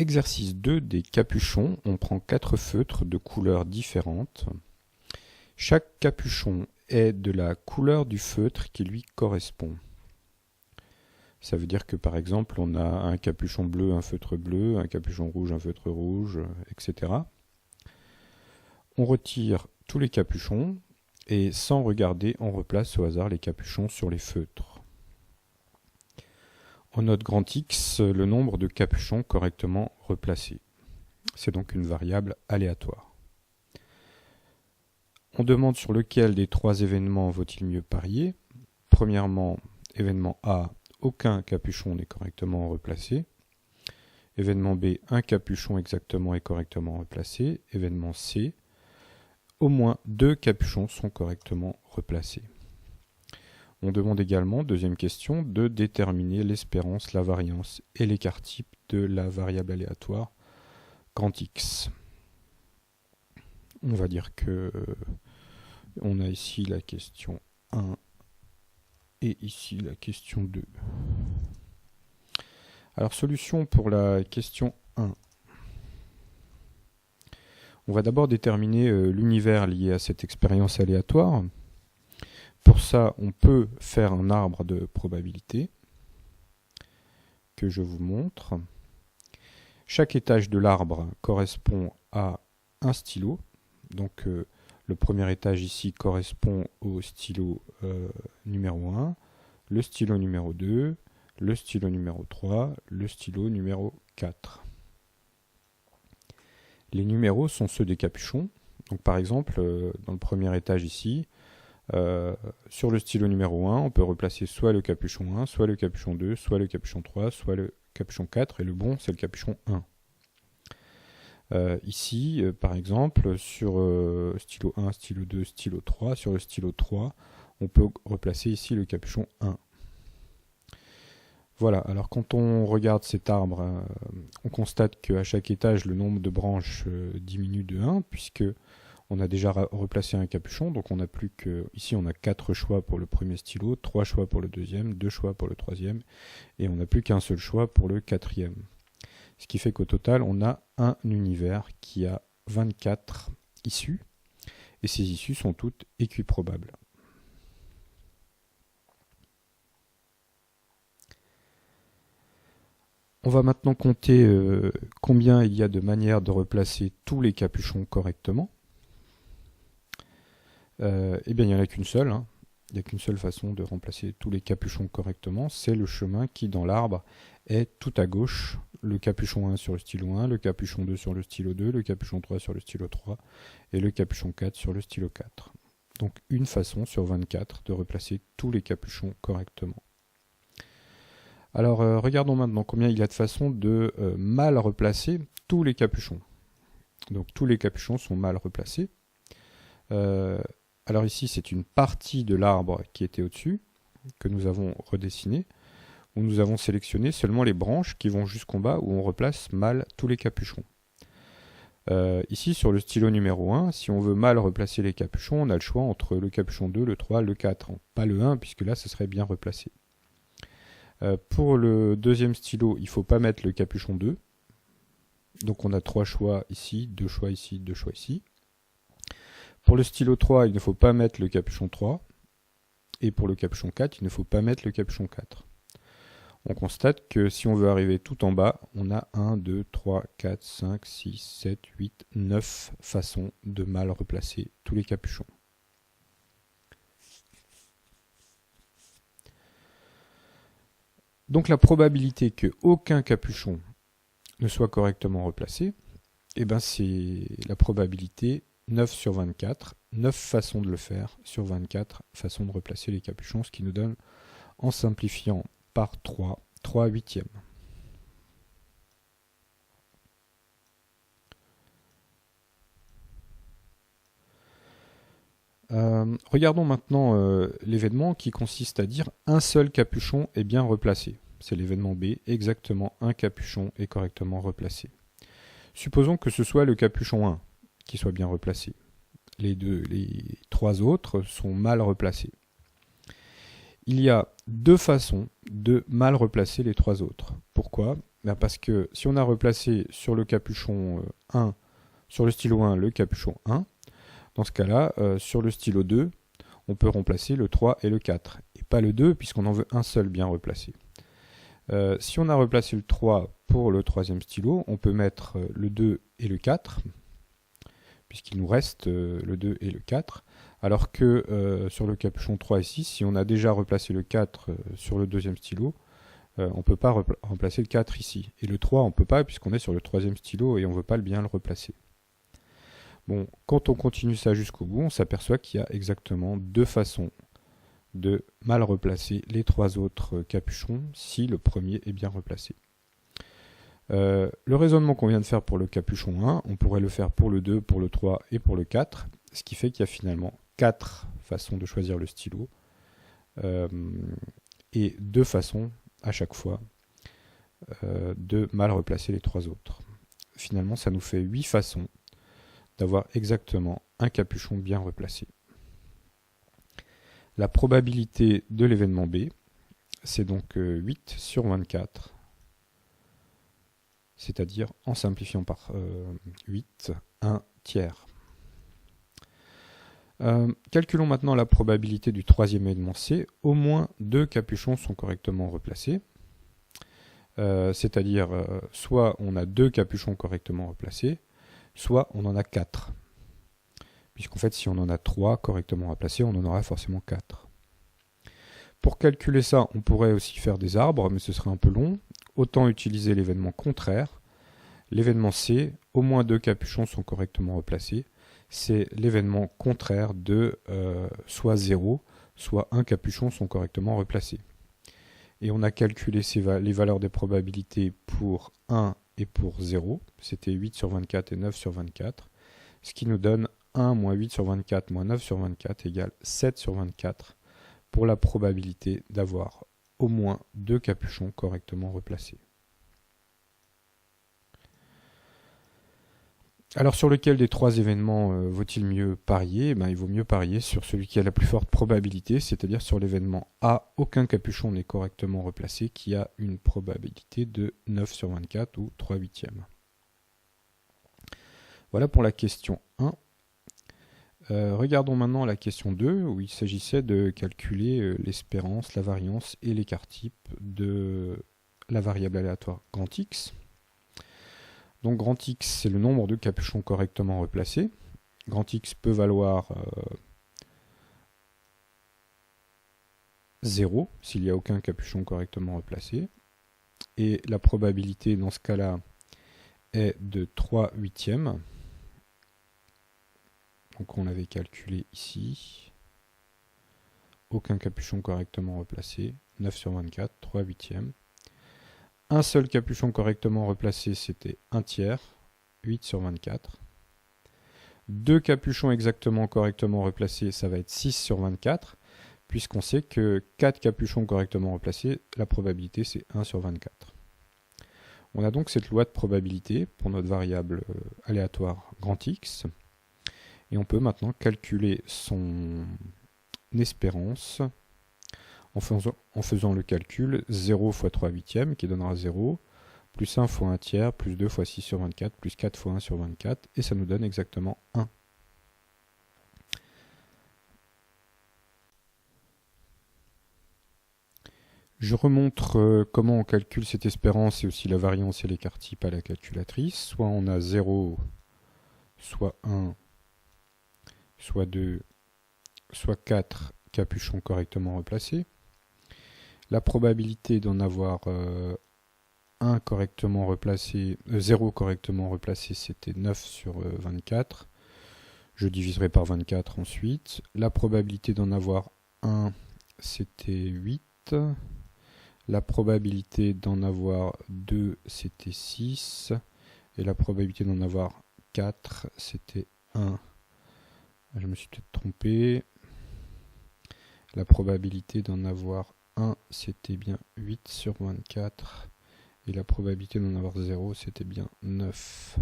Exercice 2 des capuchons. On prend 4 feutres de couleurs différentes. Chaque capuchon est de la couleur du feutre qui lui correspond. Ça veut dire que par exemple on a un capuchon bleu, un feutre bleu, un capuchon rouge, un feutre rouge, etc. On retire tous les capuchons et sans regarder, on replace au hasard les capuchons sur les feutres. On note grand X le nombre de capuchons correctement replacés. C'est donc une variable aléatoire. On demande sur lequel des 3 événements vaut-il mieux parier. Premièrement, événement A, aucun capuchon n'est correctement replacé. Événement B, un capuchon exactement et correctement replacé. Événement C, au moins 2 capuchons sont correctement replacés. On demande également, deuxième question, de déterminer l'espérance, la variance et l'écart type de la variable aléatoire grand X. On va dire que on a ici la question 1 et ici la question 2. Alors, solution pour la question 1. On va d'abord déterminer l'univers lié à cette expérience aléatoire. Pour ça, on peut faire un arbre de probabilité que je vous montre. Chaque étage de l'arbre correspond à un stylo. Donc, le premier étage ici correspond au stylo numéro 1, le stylo numéro 2, le stylo numéro 3, le stylo numéro 4. Les numéros sont ceux des capuchons. Donc, par exemple, dans le premier étage ici, sur le stylo numéro 1, on peut replacer soit le capuchon 1, soit le capuchon 2, soit le capuchon 3, soit le capuchon 4, et le bon, c'est le capuchon 1. Ici, par exemple, sur stylo 1, stylo 2, stylo 3, sur le stylo 3, on peut replacer ici le capuchon 1. Voilà, alors quand on regarde cet arbre, on constate qu'à chaque étage, le nombre de branches diminue de 1, puisque on a déjà replacé un capuchon, donc on n'a plus que... Ici, on a 4 choix pour le premier stylo, 3 choix pour le deuxième, 2 choix pour le troisième, et on n'a plus qu'un seul choix pour le quatrième. Ce qui fait qu'au total, on a un univers qui a 24 issues, et ces issues sont toutes équiprobables. On va maintenant compter combien il y a de manières de replacer tous les capuchons correctement. Eh bien, il n'y en a qu'une seule. Il n'y a qu'une seule façon de remplacer tous les capuchons correctement. C'est le chemin qui, dans l'arbre, est tout à gauche. Le capuchon 1 sur le stylo 1, le capuchon 2 sur le stylo 2, le capuchon 3 sur le stylo 3 et le capuchon 4 sur le stylo 4. Donc, une façon sur 24 de replacer tous les capuchons correctement. Alors, regardons maintenant combien il y a de façons de mal replacer tous les capuchons. Donc, tous les capuchons sont mal replacés. Alors ici, c'est une partie de l'arbre qui était au-dessus, que nous avons redessiné, où nous avons sélectionné seulement les branches qui vont jusqu'en bas, où on replace mal tous les capuchons. Ici, sur le stylo numéro 1, si on veut mal replacer les capuchons, on a le choix entre le capuchon 2, le 3, le 4. Pas le 1, puisque là, ce serait bien replacé. Pour le deuxième stylo, il ne faut pas mettre le capuchon 2. Donc on a 3 choix ici, 2 choix ici, 2 choix ici. Pour le stylo 3, il ne faut pas mettre le capuchon 3. Et pour le capuchon 4, il ne faut pas mettre le capuchon 4. On constate que si on veut arriver tout en bas, on a 1, 2, 3, 4, 5, 6, 7, 8, 9 façons de mal replacer tous les capuchons. Donc la probabilité qu'aucun capuchon ne soit correctement replacé, eh ben c'est la probabilité 9 sur 24, 9 façons de le faire sur 24 façons de replacer les capuchons, ce qui nous donne, en simplifiant par 3 huitièmes. Regardons maintenant l'événement qui consiste à dire un seul capuchon est bien replacé. C'est l'événement B, exactement un capuchon est correctement replacé. Supposons que ce soit le capuchon 1 qui soit bien replacé. Les 3 autres sont mal replacés. Il y a 2 façons de mal replacer les 3 autres. Pourquoi ? Ben parce que si on a replacé sur le capuchon 1, sur le stylo 1, le capuchon 1, dans ce cas-là, sur le stylo 2, on peut remplacer le 3 et le 4, et pas le 2, puisqu'on en veut un seul bien replacé. Si on a replacé le 3 pour le troisième stylo, on peut mettre le 2 et le 4, puisqu'il nous reste le 2 et le 4, alors que sur le capuchon 3 et 6, si on a déjà replacé le 4 sur le deuxième stylo, on ne peut pas remplacer le 4 ici. Et le 3, on ne peut pas, puisqu'on est sur le troisième stylo et on ne veut pas bien le replacer. Bon, quand on continue ça jusqu'au bout, on s'aperçoit qu'il y a exactement deux façons de mal replacer les trois autres capuchons si le premier est bien replacé. Le raisonnement qu'on vient de faire pour le capuchon 1, on pourrait le faire pour le 2, pour le 3 et pour le 4, ce qui fait qu'il y a finalement 4 façons de choisir le stylo et 2 façons à chaque fois de mal replacer les trois autres. Finalement, ça nous fait 8 façons d'avoir exactement un capuchon bien replacé. La probabilité de l'événement B, c'est donc 8 sur 24, c'est-à-dire en simplifiant par 8, 1 tiers. Calculons maintenant la probabilité du troisième événement C. Au moins 2 capuchons sont correctement replacés. C'est-à-dire soit on a 2 capuchons correctement replacés, soit on en a 4. Puisqu'en fait, si on en a 3 correctement replacés, on en aura forcément 4. Pour calculer ça, on pourrait aussi faire des arbres, mais ce serait un peu long. Autant utiliser l'événement contraire. L'événement C, au moins 2 capuchons sont correctement replacés. C'est l'événement contraire de soit 0, soit 1 capuchon sont correctement replacés. Et on a calculé les valeurs des probabilités pour 1 et pour 0. C'était 8 sur 24 et 9 sur 24. Ce qui nous donne 1 moins 8 sur 24 moins 9 sur 24 égale 7 sur 24 pour la probabilité d'avoir au moins 2 capuchons correctement replacés. Alors sur lequel des trois événements vaut-il mieux parier? Il vaut mieux parier sur celui qui a la plus forte probabilité, c'est-à-dire sur l'événement A, aucun capuchon n'est correctement replacé, qui a une probabilité de 9 sur 24 ou 3/8. Voilà pour la question 1. Regardons maintenant la question 2, où il s'agissait de calculer l'espérance, la variance et l'écart type de la variable aléatoire grand X. Donc grand X, c'est le nombre de capuchons correctement replacés. Grand X peut valoir 0 s'il n'y a aucun capuchon correctement replacé. Et la probabilité dans ce cas-là est de 3/8. Donc on l'avait calculé ici. Aucun capuchon correctement replacé. 9 sur 24, 3/8. Un seul capuchon correctement replacé, c'était 1 tiers, 8 sur 24. 2 capuchons exactement correctement replacés, ça va être 6 sur 24, puisqu'on sait que 4 capuchons correctement replacés, la probabilité c'est 1 sur 24. On a donc cette loi de probabilité pour notre variable aléatoire grand X, et on peut maintenant calculer son espérance en faisant le calcul 0 fois 3/8 qui donnera 0, plus 1 fois 1 tiers, plus 2 fois 6 sur 24, plus 4 fois 1 sur 24, et ça nous donne exactement 1. Je remontre comment on calcule cette espérance et aussi la variance et l'écart type à la calculatrice. Soit on a 0, soit 1, soit 2, soit 4 capuchons correctement replacés. La probabilité d'en avoir 1 correctement replacé, 0 correctement replacé, c'était 9 sur 24. Je diviserai par 24 ensuite. La probabilité d'en avoir 1, c'était 8. La probabilité d'en avoir 2, c'était 6. Et la probabilité d'en avoir 4, c'était 1. Je me suis peut-être trompé. La probabilité d'en avoir 1, c'était bien 8 sur 24. Et la probabilité d'en avoir 0, c'était bien 9.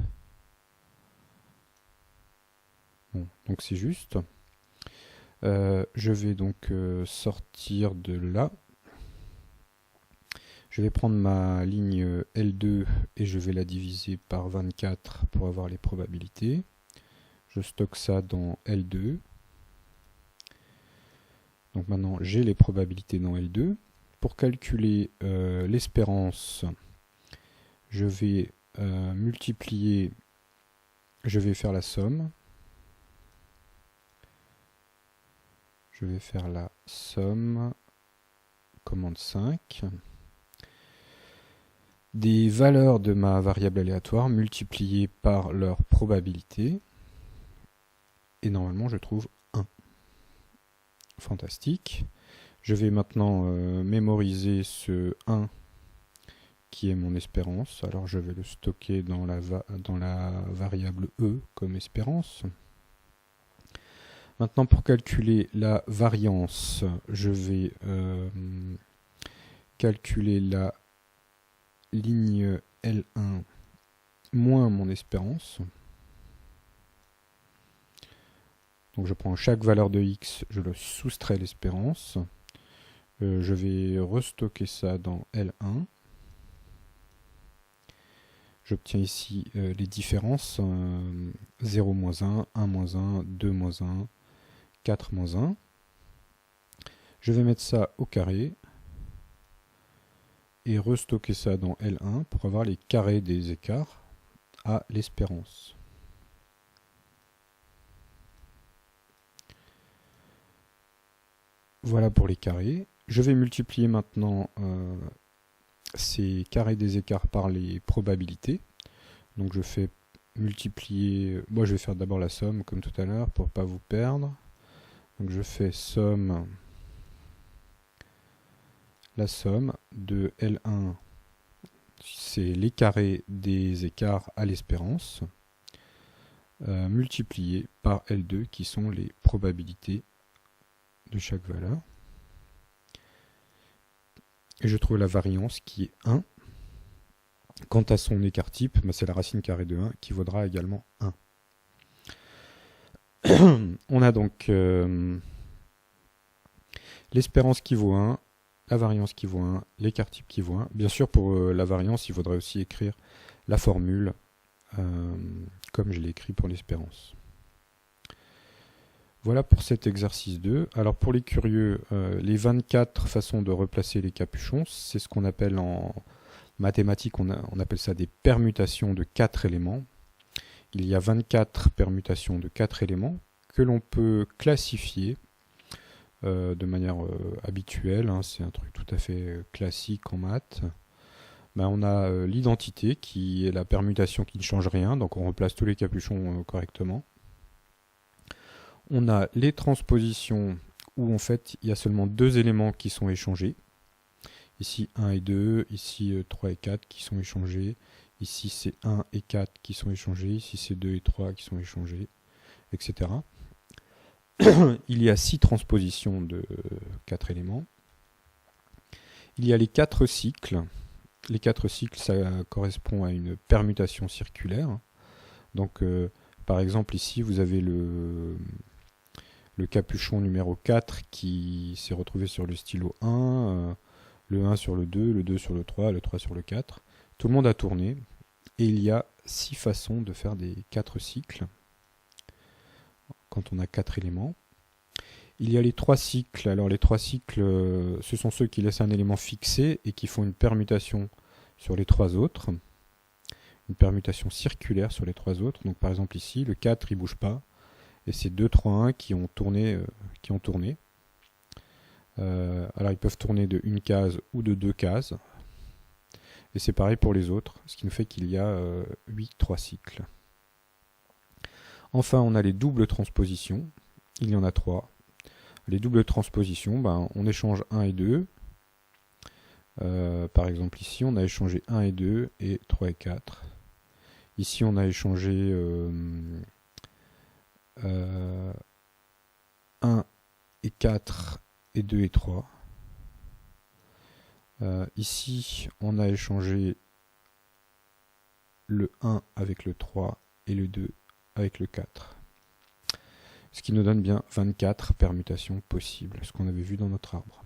Bon, donc c'est juste. Je vais donc sortir de là. Je Je vais prendre ma ligne L2 et je vais la diviser par 24 pour avoir les probabilités. Je stocke ça dans L2. Donc maintenant j'ai les probabilités dans L2. Pour calculer l'espérance, je vais multiplier, je vais faire la somme. Je vais faire la somme, commande 5, des valeurs de ma variable aléatoire multipliées par leur probabilité. Et normalement je trouve 1. Fantastique. Je vais maintenant mémoriser ce 1 qui est mon espérance. Alors je vais le stocker dans la variable E comme espérance. Maintenant pour calculer la variance, je vais calculer la ligne L1 moins mon espérance. Donc je prends chaque valeur de x, je le soustrais l'espérance. Je vais restocker ça dans L1. J'obtiens ici les différences 0 moins 1, 1 moins 1, 2 moins 1, 4 moins 1. Je vais mettre ça au carré et restocker ça dans L1 pour avoir les carrés des écarts à l'espérance. Voilà pour les carrés. Je vais multiplier maintenant ces carrés des écarts par les probabilités. Donc je fais multiplier, moi je vais faire d'abord la somme comme tout à l'heure pour ne pas vous perdre. Donc je fais somme, la somme de L1, c'est les carrés des écarts à l'espérance, multiplié par L2 qui sont les probabilités de chaque valeur. Et je trouve la variance qui est 1. Quant à son écart type, c'est la racine carrée de 1 qui vaudra également 1. On a donc l'espérance qui vaut 1, la variance qui vaut 1, l'écart type qui vaut 1. Bien sûr, pour la variance, il faudrait aussi écrire la formule comme je l'ai écrit pour l'espérance. Voilà pour cet exercice 2. Alors pour les curieux, les 24 façons de replacer les capuchons, c'est ce qu'on appelle en mathématiques, on appelle ça des permutations de 4 éléments. Il y a 24 permutations de 4 éléments que l'on peut classifier de manière habituelle, hein, c'est un truc tout à fait classique en maths. On a l'identité qui est la permutation qui ne change rien, donc on replace tous les capuchons correctement. On a les transpositions où en fait il y a seulement 2 éléments qui sont échangés. Ici 1 et 2, ici 3 et 4 qui sont échangés. Ici c'est 1 et 4 qui sont échangés, ici c'est 2 et 3 qui sont échangés, etc. Il y a 6 transpositions de 4 éléments. Il y a les 4 cycles. Les 4 cycles, ça correspond à une permutation circulaire. Donc par exemple ici vous avez le capuchon numéro 4 qui s'est retrouvé sur le stylo 1, le 1 sur le 2 sur le 3 sur le 4. Tout le monde a tourné et il y a 6 façons de faire des 4 cycles quand on a 4 éléments. Il y a les 3 cycles. Alors les 3 cycles, ce sont ceux qui laissent un élément fixé et qui font une permutation sur les 3 autres. Une permutation circulaire sur les 3 autres. Donc par exemple ici, le 4 il ne bouge pas. Et c'est 2, 3, 1 qui ont tourné. Alors ils peuvent tourner de 1 case ou de 2 cases. Et c'est pareil pour les autres, ce qui nous fait qu'il y a 8 3 cycles. Enfin, on a les doubles transpositions. Il y en a 3. Les doubles transpositions, on échange 1 et 2. Par exemple ici, on a échangé 1 et 2 et 3 et 4. Ici, on a échangé 1 et 4 et 2 et 3. Ici, on a échangé le 1 avec le 3 et le 2 avec le 4. Ce qui nous donne bien 24 permutations possibles, ce qu'on avait vu dans notre arbre.